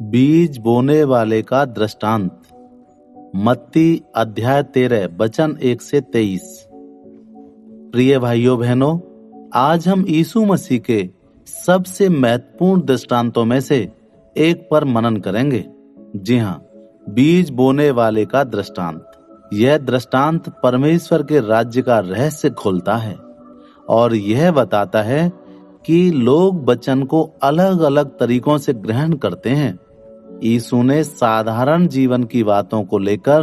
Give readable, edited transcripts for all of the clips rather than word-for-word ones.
बीज बोने वाले का दृष्टांत। मत्ती अध्याय 13 वचन 1 से 23। प्रिय भाइयों बहनों, आज हम यीशु मसीह के सबसे महत्वपूर्ण दृष्टांतों में से एक पर मनन करेंगे। जी हाँ, बीज बोने वाले का दृष्टांत। यह दृष्टांत परमेश्वर के राज्य का रहस्य खोलता है और यह बताता है कि लोग वचन को अलग अलग तरीकों से ग्रहण करते हैं। यीशु ने साधारण जीवन की बातों को लेकर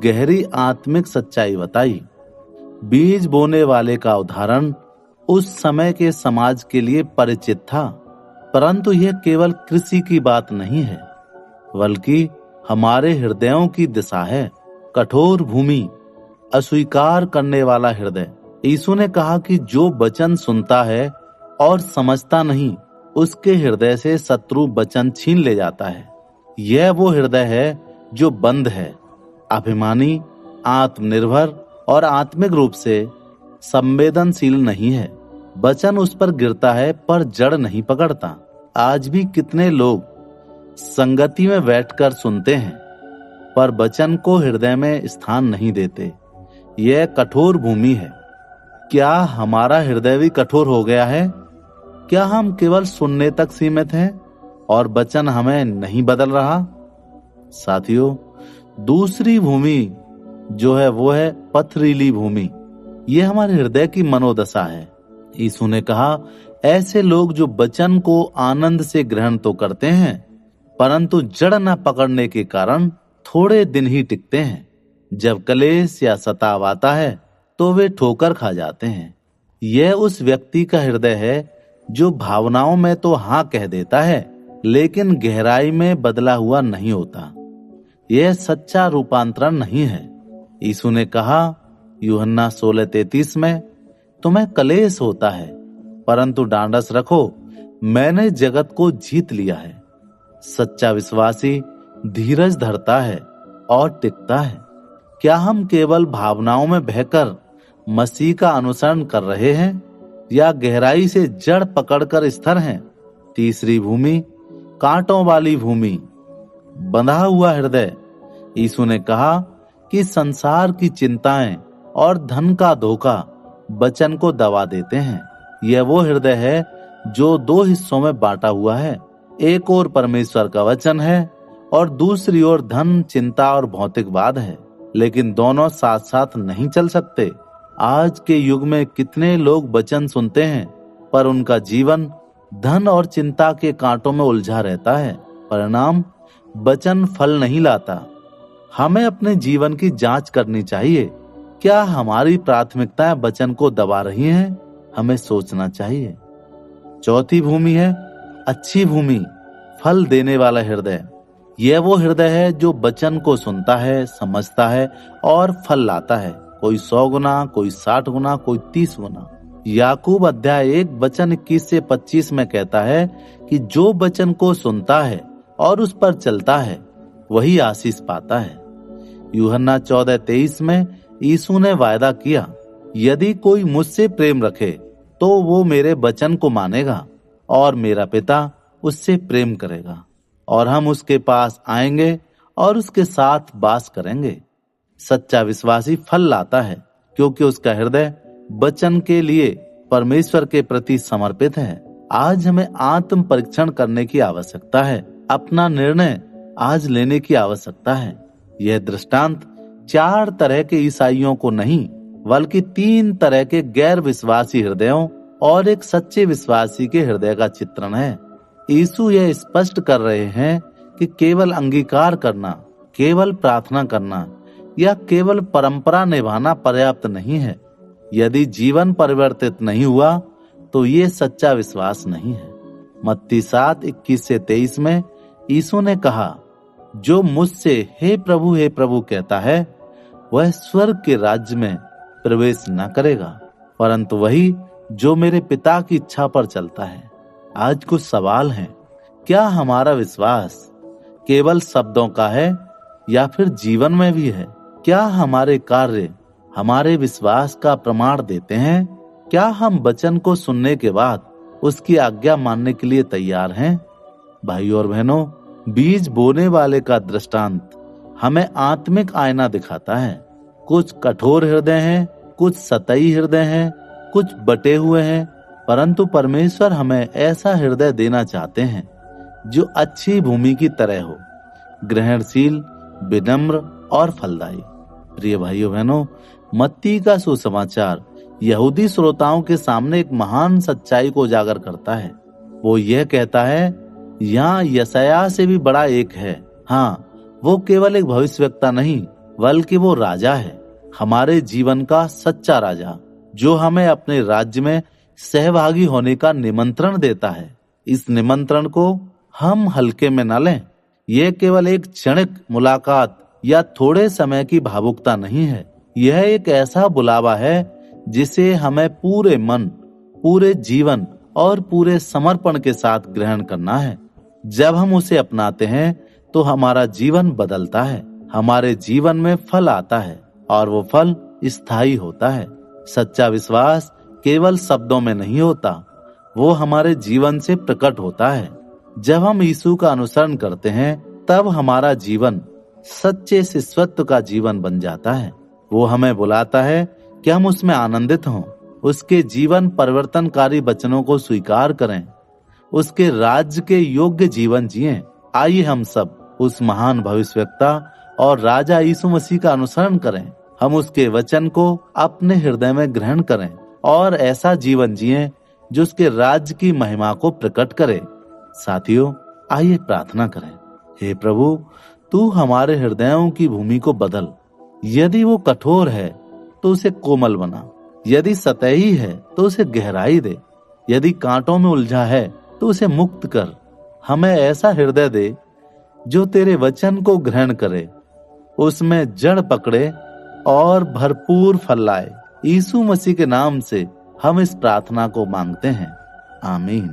गहरी आत्मिक सच्चाई बताई। बीज बोने वाले का उदाहरण उस समय के समाज के लिए परिचित था, परंतु यह केवल कृषि की बात नहीं है, बल्कि हमारे हृदयों की दिशा है। कठोर भूमि, अस्वीकार करने वाला हृदय। यीशु ने कहा कि जो वचन सुनता है और समझता नहीं, उसके हृदय से शत्रु वचन छीन ले जाता है। यह वो हृदय है जो बंद है, अभिमानी, आत्मनिर्भर और आत्मिक रूप से संवेदनशील नहीं है। वचन उस पर गिरता है पर जड़ नहीं पकड़ता। आज भी कितने लोग संगति में बैठकर सुनते हैं पर वचन को हृदय में स्थान नहीं देते। यह कठोर भूमि है। क्या हमारा हृदय भी कठोर हो गया है? क्या हम केवल सुनने तक सीमित हैं और वचन हमें नहीं बदल रहा? साथियों, दूसरी भूमि जो है वो है पथरीली भूमि। यह हमारे हृदय की मनोदशा है। यीशु ने कहा, ऐसे लोग जो वचन को आनंद से ग्रहण तो करते हैं, परंतु जड़ न पकड़ने के कारण थोड़े दिन ही टिकते हैं। जब क्लेश या सताव आता है तो वे ठोकर खा जाते हैं। यह उस व्यक्ति का हृदय है जो भावनाओं में तो हाँ कह देता है, लेकिन गहराई में बदला हुआ नहीं होता। यह सच्चा रूपांतरण नहीं है। यीशु ने कहा यूहन्ना 16:33 में, तुम्हें क्लेश होता है, परंतु डांडस रखो, मैंने जगत को जीत लिया है। सच्चा विश्वासी धीरज धरता है और टिकता है। क्या हम केवल भावनाओं में बहकर मसीह का अनुसरण कर रहे हैं या गहराई से जड़ पकड़कर स्थिर हैं? तीसरी भूमि, कांटों वाली भूमि, बंधा हुआ हृदय। यीशु ने कहा कि संसार की चिंताएं और धन का धोखा वचन को दबा देते हैं। यह वो हृदय है जो दो हिस्सों में बांटा हुआ है। एक ओर परमेश्वर का वचन है और दूसरी ओर धन, चिंता और भौतिकवाद है, लेकिन दोनों साथ साथ नहीं चल सकते। आज के युग में कितने लोग वचन सुनते हैं पर उनका जीवन धन और चिंता के कांटों में उलझा रहता है। परिणाम, वचन फल नहीं लाता। हमें अपने जीवन की जांच करनी चाहिए। क्या हमारी प्राथमिकताएं वचन को दबा रही हैं? हमें सोचना चाहिए। चौथी भूमि है अच्छी भूमि, फल देने वाला हृदय। यह वो हृदय है जो वचन को सुनता है, समझता है और फल लाता है। कोई 100 गुना, कोई 60 गुना, कोई 30 गुना। याकूब अध्याय 1 वचन 21 से 25 में कहता है कि जो वचन को सुनता है और उस पर चलता है वही आशीष पाता है। यूहन्ना 14:23 में यीशु ने वायदा किया, यदि कोई मुझसे प्रेम रखे तो वो मेरे वचन को मानेगा और मेरा पिता उससे प्रेम करेगा और हम उसके पास आएंगे और उसके साथ वास करेंगे। सच्चा विश्वासी फल लाता है क्योंकि उसका हृदय वचन के लिए परमेश्वर के प्रति समर्पित है। आज हमें आत्म परीक्षण करने की आवश्यकता है। अपना निर्णय आज लेने की आवश्यकता है। यह दृष्टांत 4 तरह के ईसाइयों को नहीं, बल्कि 3 तरह के गैर विश्वासी हृदयों और एक सच्चे विश्वासी के हृदय का चित्रण है। यीशु यह स्पष्ट कर रहे हैं कि केवल अंगीकार करना, केवल प्रार्थना करना या केवल परंपरा निभाना पर्याप्त नहीं है। यदि जीवन परिवर्तित नहीं हुआ तो ये सच्चा विश्वास नहीं है। मत्ती 7:21 से 23 में यीशु ने कहा, जो मुझसे हे प्रभु कहता है वह स्वर्ग के राज्य में प्रवेश न करेगा, परंतु वही जो मेरे पिता की इच्छा पर चलता है। आज कुछ सवाल हैं। क्या हमारा विश्वास केवल शब्दों का है या फिर जीवन में भी है? क्या हमारे कार्य हमारे विश्वास का प्रमाण देते हैं? क्या हम वचन को सुनने के बाद उसकी आज्ञा मानने के लिए तैयार हैं? भाइयों और बहनों, बीज बोने वाले का दृष्टांत हमें आत्मिक आईना दिखाता है। कुछ कठोर हृदय हैं, कुछ सतही हृदय हैं, कुछ बटे हुए हैं, परंतु परमेश्वर हमें ऐसा हृदय देना चाहते हैं जो अच्छी भूमि की तरह हो, ग्रहणशील, विनम्र और फलदायी। प्रिय भाइयों बहनों, मत्ती का सुसमाचार यहूदी श्रोताओं के सामने एक महान सच्चाई को उजागर करता है। वो यह कहता है, यहाँ यशायाह से भी बड़ा एक है। हाँ, वो केवल एक भविष्यवक्ता नहीं, बल्कि वो राजा है, हमारे जीवन का सच्चा राजा, जो हमें अपने राज्य में सहभागी होने का निमंत्रण देता है। इस निमंत्रण को हम हल्के में न लें। यह केवल एक क्षणिक मुलाकात या थोड़े समय की भावुकता नहीं है। यह एक ऐसा बुलावा है जिसे हमें पूरे मन, पूरे जीवन और पूरे समर्पण के साथ ग्रहण करना है। जब हम उसे अपनाते हैं तो हमारा जीवन बदलता है, हमारे जीवन में फल आता है और वो फल स्थायी होता है। सच्चा विश्वास केवल शब्दों में नहीं होता, वो हमारे जीवन से प्रकट होता है। जब हम यीशु का अनुसरण करते हैं तब हमारा जीवन सच्चे शिष्यत्व का जीवन बन जाता है। वो हमें बुलाता है कि हम उसमें आनंदित हों, उसके जीवन परिवर्तनकारी वचनों को स्वीकार करें, उसके राज्य के योग्य जीवन जिएं। आइए हम सब उस महान भविष्यवक्ता और राजा यीशु मसीह का अनुसरण करें। हम उसके वचन को अपने हृदय में ग्रहण करें और ऐसा जीवन जिएं जो उसके राज्य की महिमा को प्रकट करे। साथियों, आइए प्रार्थना करें। हे प्रभु, तू हमारे हृदयों की भूमि को बदल। यदि वो कठोर है तो उसे कोमल बना, यदि सतही है तो उसे गहराई दे, यदि कांटों में उलझा है तो उसे मुक्त कर। हमें ऐसा हृदय दे जो तेरे वचन को ग्रहण करे, उसमें जड़ पकड़े और भरपूर फल लाए। यीशु मसीह के नाम से हम इस प्रार्थना को मांगते हैं, आमीन।